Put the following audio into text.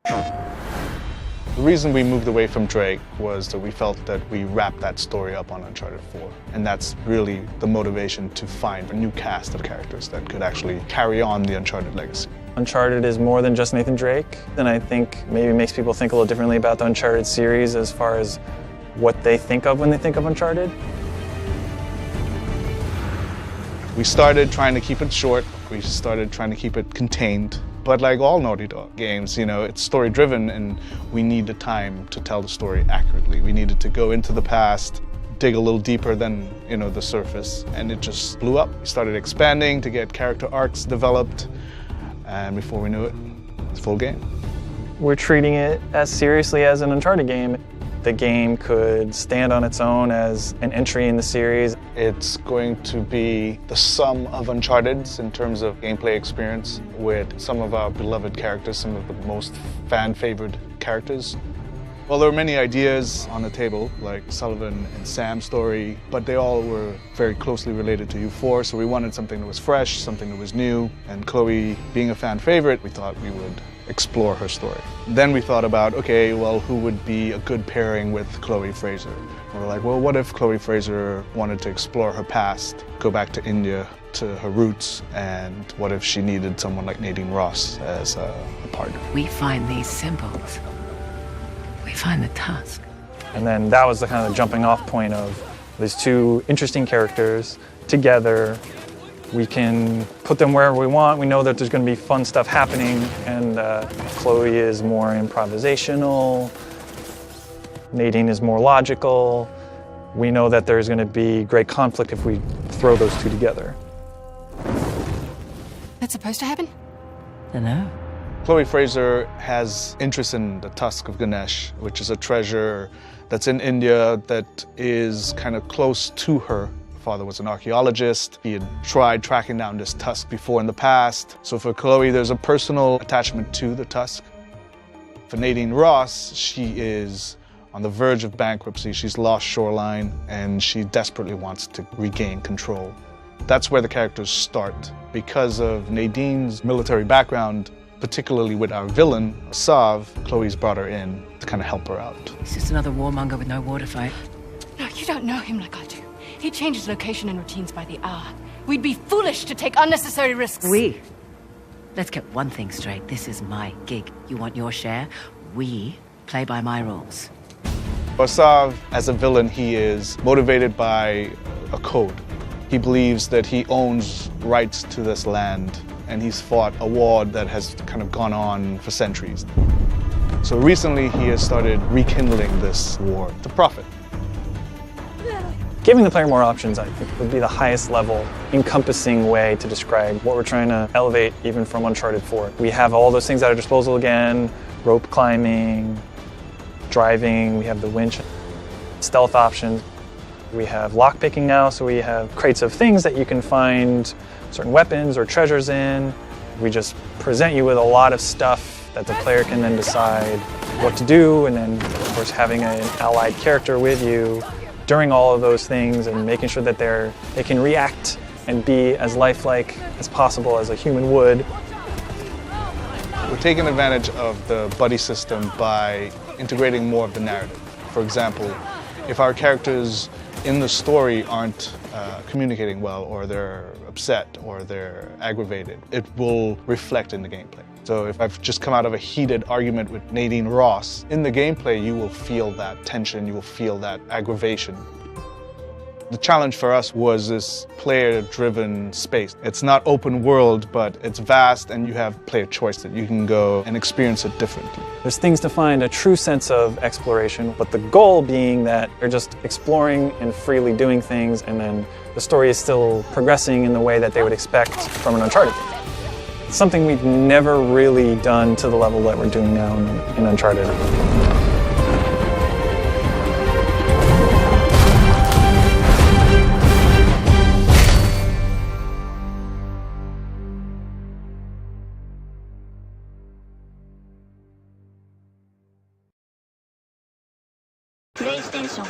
The reason we moved away from Drake was that we felt that we wrapped that story up on Uncharted 4. And that's really the motivation to find a new cast of characters that could actually carry on the Uncharted legacy. Uncharted is more than just Nathan Drake, and I think maybe makes people think a little differently about the Uncharted series as far as what they think of when they think of Uncharted. We started trying to keep it short. We started trying to keep it contained. But like all Naughty Dog games, it's story-driven, and we need the time to tell the story accurately. We needed to go into the past, dig a little deeper than, the surface, and it just blew up. We started expanding to get character arcs developed, and before we knew it, it's full game. We're treating it as seriously as an Uncharted game. The game could stand on its own as an entry in the series. It's going to be the sum of Uncharted's in terms of gameplay experience with some of our beloved characters, some of the most fan-favored characters. Well, there were many ideas on the table, like Sullivan and Sam's story, but they all were very closely related to U4, so we wanted something that was fresh, something that was new, and Chloe, being a fan favorite, we thought we would explore her story. Then we thought about, okay, well, who would be a good pairing with Chloe Fraser? And we're like, well, what if Chloe Fraser wanted to explore her past, go back to India, to her roots, and what if she needed someone like Nadine Ross as a partner? We find these symbols. We find the tusk. And then that was the kind of jumping off point of these two interesting characters together. We can put them wherever we want. We know that there's going to be fun stuff happening, and Chloe is more improvisational. Nadine is more logical. We know that there's going to be great conflict if we throw those two together. That's supposed to happen? Dunno. Chloe Fraser has interest in the Tusk of Ganesh, which is a treasure that's in India that is kind of close to her. Her father was an archaeologist. He had tried tracking down this tusk before in the past. So for Chloe, there's a personal attachment to the tusk. For Nadine Ross, she is on the verge of bankruptcy. She's lost Shoreline, and she desperately wants to regain control. That's where the characters start. Because of Nadine's military background, particularly with our villain, Sav, Chloe's brought her in to kind of help her out. He's just another warmonger with no war to fight. No, you don't know him like I do. He changes location and routines by the hour. We'd be foolish to take unnecessary risks. Let's get one thing straight. This is my gig. You want your share? We play by my rules. For Sav, as a villain, he is motivated by a code. He believes that he owns rights to this land, and he's fought a war that has kind of gone on for centuries. So recently he has started rekindling this war to profit. Giving the player more options, I think, would be the highest level, encompassing way to describe what we're trying to elevate even from Uncharted 4. We have all those things at our disposal again: rope climbing, driving, we have the winch, stealth options. We have lockpicking now, so we have crates of things that you can find certain weapons or treasures in. We just present you with a lot of stuff that the player can then decide what to do, and then, of course, having an allied character with you during all of those things and making sure that they can react and be as lifelike as possible as a human would. We're taking advantage of the buddy system by integrating more of the narrative. For example, if our characters in the story aren't communicating well, or they're upset, or they're aggravated, it will reflect in the gameplay. So if I've just come out of a heated argument with Nadine Ross, in the gameplay you will feel that tension, you will feel that aggravation. The challenge for us was this player-driven space. It's not open world, but it's vast, and you have player choice that you can go and experience it differently. There's things to find a true sense of exploration, but the goal being that you're just exploring and freely doing things, and then the story is still progressing in the way that they would expect from an Uncharted game. It's something we've never really done to the level that we're doing now in Uncharted. PlayStation